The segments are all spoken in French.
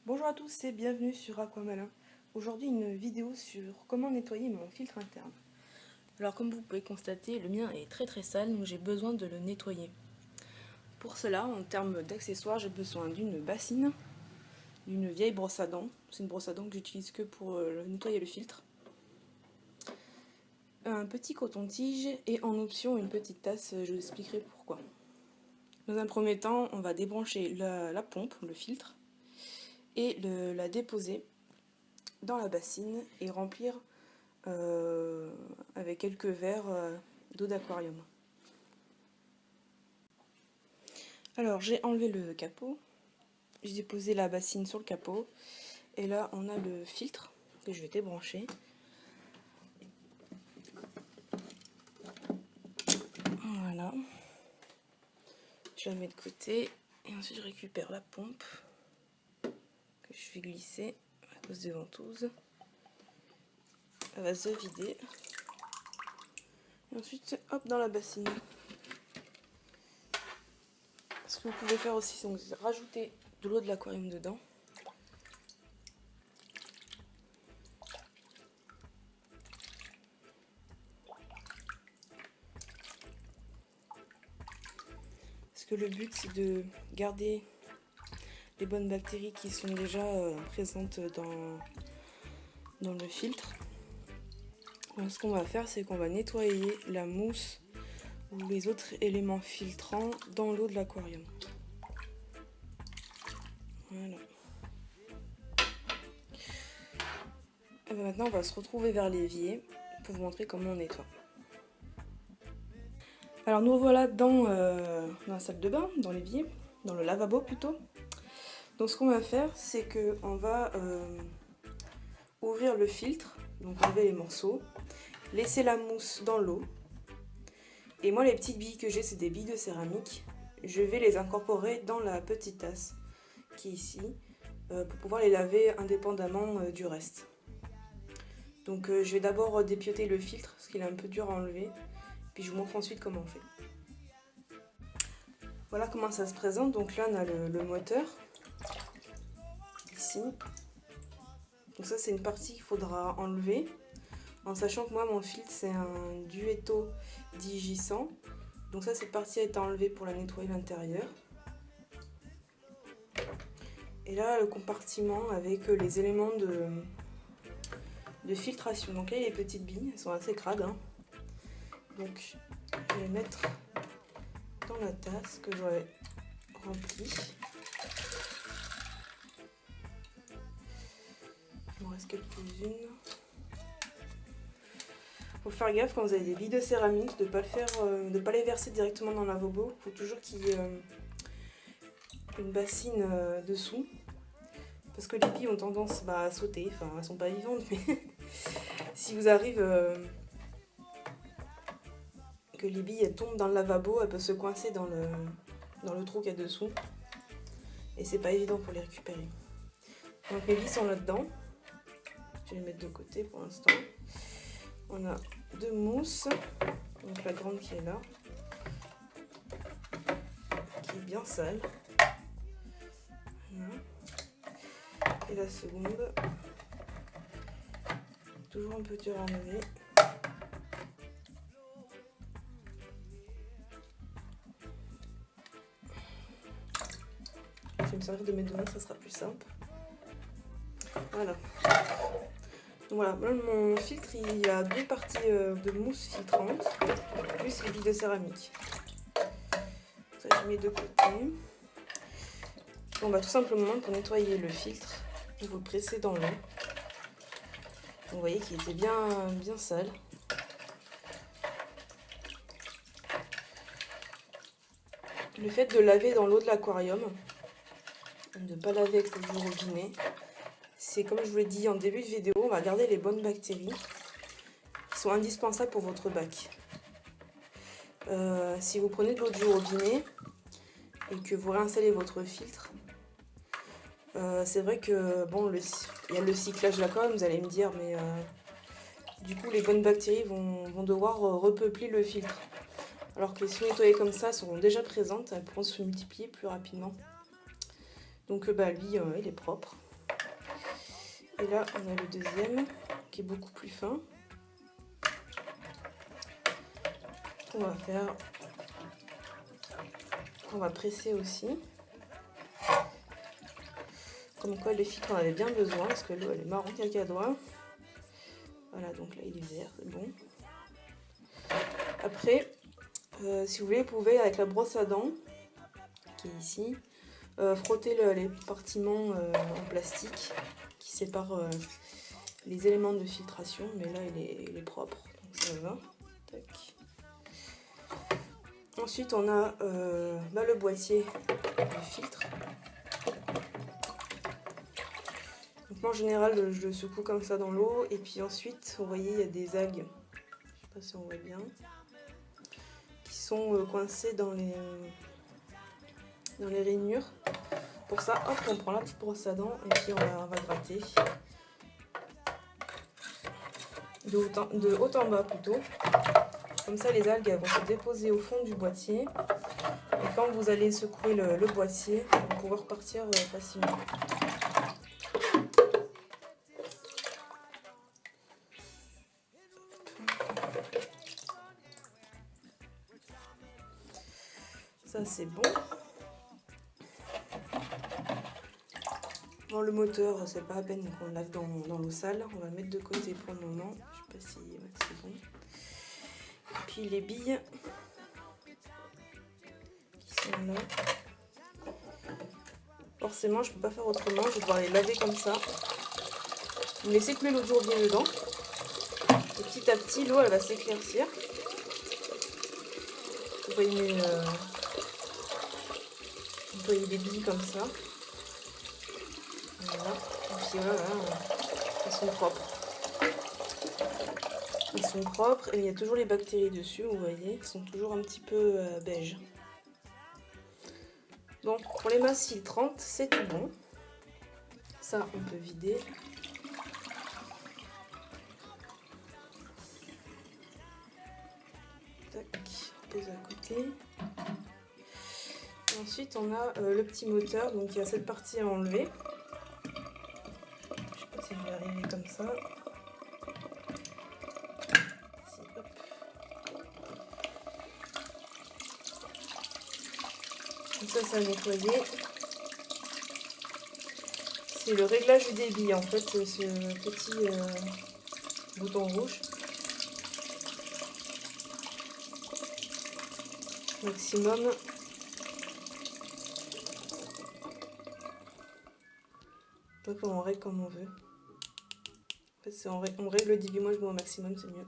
Bonjour à tous et bienvenue sur Aquamalin. Aujourd'hui une vidéo sur comment nettoyer mon filtre interne. Alors comme vous pouvez constater, le mien est très sale, donc j'ai besoin de le nettoyer. Pour cela, en termes d'accessoires, j'ai besoin d'une bassine, d'une vieille brosse à dents. C'est une brosse à dents que j'utilise que pour nettoyer le filtre. Un petit coton-tige et en option une petite tasse, je vous expliquerai pourquoi. Dans un premier temps, on va débrancher la pompe, le filtre, et la déposer dans la bassine et remplir avec quelques verres d'eau d'aquarium. Alors j'ai enlevé le capot, j'ai déposé la bassine sur le capot et là on a le filtre que je vais débrancher. Voilà, je la mets de côté et ensuite je récupère la pompe que je vais glisser à cause des ventouses. Elle va se vider et ensuite hop dans la bassine. Ce que vous pouvez faire aussi, c'est rajouter de l'eau de l'aquarium dedans. Parce que le but c'est de garder les bonnes bactéries qui sont déjà présentes dans le filtre. Donc, ce qu'on va faire, c'est qu'on va nettoyer la mousse ou les autres éléments filtrants dans l'eau de l'aquarium. Voilà. Et bien maintenant, on va se retrouver vers l'évier pour vous montrer comment on nettoie. Alors nous voilà dans la salle de bain, dans l'évier, dans le lavabo plutôt. Donc ce qu'on va faire, c'est qu'on va ouvrir le filtre, donc enlever les morceaux, laisser la mousse dans l'eau. Et moi les petites billes que j'ai, c'est des billes de céramique. Je vais les incorporer dans la petite tasse qui est ici, pour pouvoir les laver indépendamment du reste. Donc je vais d'abord dépioter le filtre, parce qu'il est un peu dur à enlever, puis je vous montre ensuite comment on fait. Voilà comment ça se présente. Donc là on a le moteur, ici. Donc ça c'est une partie qu'il faudra enlever, en sachant que moi mon filtre c'est un Duetto Digi100. Donc ça cette partie a été enlevée pour la nettoyer l'intérieur. Et là le compartiment avec les éléments de filtration. Donc là il y a les petites billes, elles sont assez crades, hein. Donc je vais les mettre dans la tasse que j'aurai remplie. Il m'en reste quelques-unes. Faut faire gaffe quand vous avez des billes de céramique de ne pas les verser directement dans le lavabo. Il faut toujours qu'il y ait une bassine dessous, parce que les billes ont tendance à sauter. Enfin, elles sont pas vivantes, mais si vous arrive que les billes tombent dans le lavabo, elles peuvent se coincer dans le trou qu'il y a dessous, et c'est pas évident pour les récupérer. Donc les billes sont là-dedans. Je vais les mettre de côté pour l'instant. On a deux mousses, donc la grande qui est là, qui est bien sale. Voilà. Et la seconde, toujours un peu dur à enlever. Je vais me servir de mes deux mains, ça sera plus simple. Voilà. Donc voilà, là, mon filtre il y a deux parties de mousse filtrante, plus les billes de céramique. Ça je mets de côté. Bon bah tout simplement pour nettoyer le filtre, vous le pressez dans l'eau. Vous voyez qu'il était bien sale. Le fait de laver dans l'eau de l'aquarium, de ne pas laver avec l'eau du robinet, c'est comme je vous l'ai dit en début de vidéo, on va garder les bonnes bactéries qui sont indispensables pour votre bac. Si vous prenez de l'eau du robinet et que vous réinstallez votre filtre, c'est vrai que bon, il y a le cyclage de l'aquarium, vous allez me dire, mais du coup les bonnes bactéries vont devoir repeupler le filtre. Alors que si vous nettoyez comme ça, elles seront déjà présentes, elles pourront se multiplier plus rapidement. Donc lui, il est propre. Et là, on a le deuxième qui est beaucoup plus fin. On va faire... On va presser aussi. Comme quoi les filtres en avaient bien besoin parce que l'eau elle est marron cacadois. Voilà, donc là il est vert, c'est bon. Après, si vous voulez, vous pouvez avec la brosse à dents qui est ici, frotter les compartiments en plastique qui séparent les éléments de filtration. Mais là il est propre, donc ça va. Tac. Ensuite on a le boîtier du filtre. Donc moi en général je le secoue comme ça dans l'eau et puis ensuite vous voyez il y a des algues, je sais pas si on voit bien, qui sont coincées dans les rainures. Pour ça hop on prend la petite brosse à dents et puis on va gratter de haut en bas plutôt. Comme ça les algues elles vont se déposer au fond du boîtier et quand vous allez secouer le boîtier, vous allez pouvoir partir facilement. Ça c'est bon. Bon, le moteur, c'est pas à peine qu'on le lave dans l'eau sale. On va le mettre de côté pour le moment. Je sais pas si c'est bon. Et puis les billes qui sont là. Forcément, je peux pas faire autrement. Je vais devoir les laver comme ça. Vous laissez couler l'eau toujours bien dedans. Et petit à petit, l'eau elle va s'éclaircir. Vous voyez les billes comme ça. Voilà. Et puis voilà, elles sont propres. Ils sont propres et il y a toujours les bactéries dessus, vous voyez, ils sont toujours un petit peu beige. Donc pour les masses filtrantes, c'est tout bon. Ça, on peut vider. Tac, on pose à côté. Et ensuite, on a le petit moteur, donc il y a cette partie à enlever. Je sais pas si je vais arriver comme ça. Ça à nettoyer. C'est le réglage du débit en fait, ce petit bouton rouge. Maximum. Donc on règle comme on veut. En fait, on règle le débit, moi je mets au maximum, c'est mieux.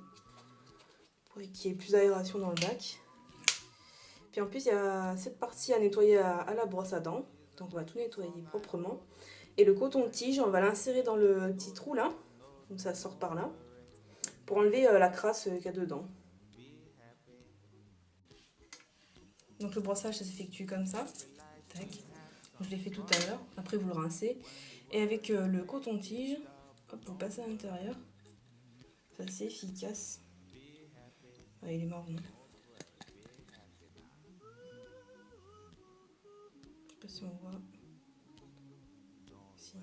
Pour qu'il y ait plus d'aération dans le bac. Puis en plus, il y a cette partie à nettoyer à la brosse à dents. Donc on va tout nettoyer proprement. Et le coton-tige, on va l'insérer dans le petit trou là. Donc ça sort par là. Pour enlever la crasse qu'il y a dedans. Donc le brossage, ça s'effectue comme ça. Tac. Donc, je l'ai fait tout à l'heure. Après, vous le rincez. Et avec le coton-tige, hop, vous passez à l'intérieur. C'est assez efficace. Ah, il est marron. Je sais pas si on voit. Si.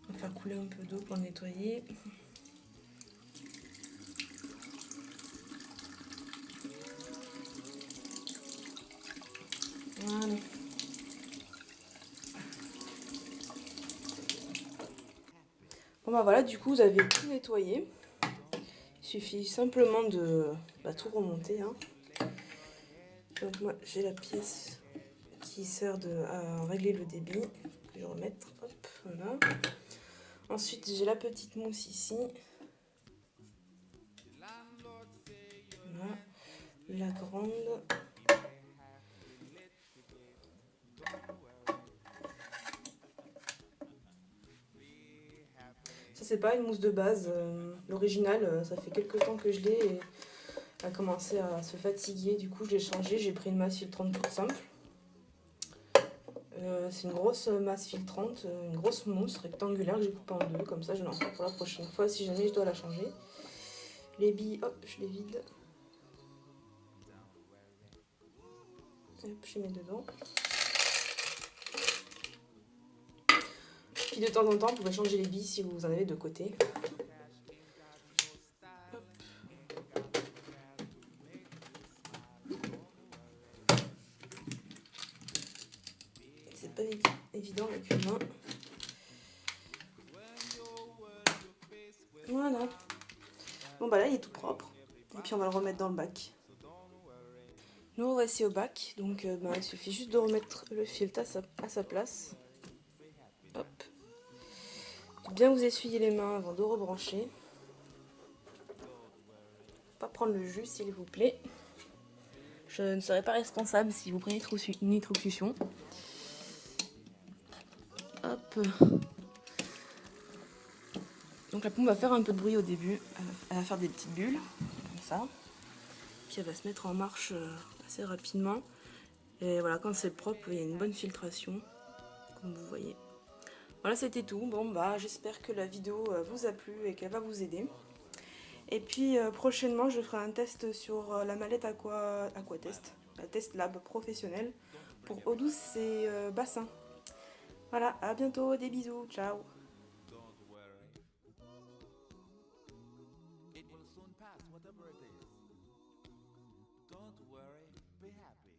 On va faire couler un peu d'eau pour le nettoyer. Voilà. Bon bah voilà, du coup vous avez tout nettoyé. Il suffit simplement de tout remonter. Hein. Donc moi j'ai la pièce qui sert à régler le débit. Je vais remettre, hop, voilà. Ensuite j'ai la petite mousse ici. Voilà. La grande. Ça c'est pas une mousse de base. L'original, ça fait quelques temps que je l'ai et a commencé à se fatiguer. Du coup je l'ai changé, j'ai pris une masse filtrante toute simple. C'est une grosse masse filtrante, une grosse mousse rectangulaire que j'ai coupée en deux, comme ça je l'en ferai pour la prochaine fois si jamais je dois la changer. Les billes, hop, je les vide. Hop, je les mets dedans. puis de temps en temps, vous pouvez changer les billes si vous en avez de côté. C'est pas évident avec une main. Voilà. Bon bah là il est tout propre. Et puis on va le remettre dans le bac. Nous voici au bac. Donc il suffit juste de remettre le filtre à sa place. Hop. Bien vous essuyer les mains avant de rebrancher. Pas prendre le jus s'il vous plaît. Je ne serai pas responsable si vous prenez une électrocution. Hop. Donc la pompe va faire un peu de bruit au début. Elle va faire des petites bulles, comme ça. Puis elle va se mettre en marche assez rapidement. Et voilà, quand c'est propre, il y a une bonne filtration, comme vous voyez. Voilà, c'était tout. Bon, bah, j'espère que la vidéo vous a plu et qu'elle va vous aider. Et puis, prochainement, je ferai un test sur la mallette Aquatest, la Test Lab professionnelle, pour eau douce et bassin. Voilà, à bientôt, des bisous, ciao. It will soon pass, whatever it is. Don't worry, be happy.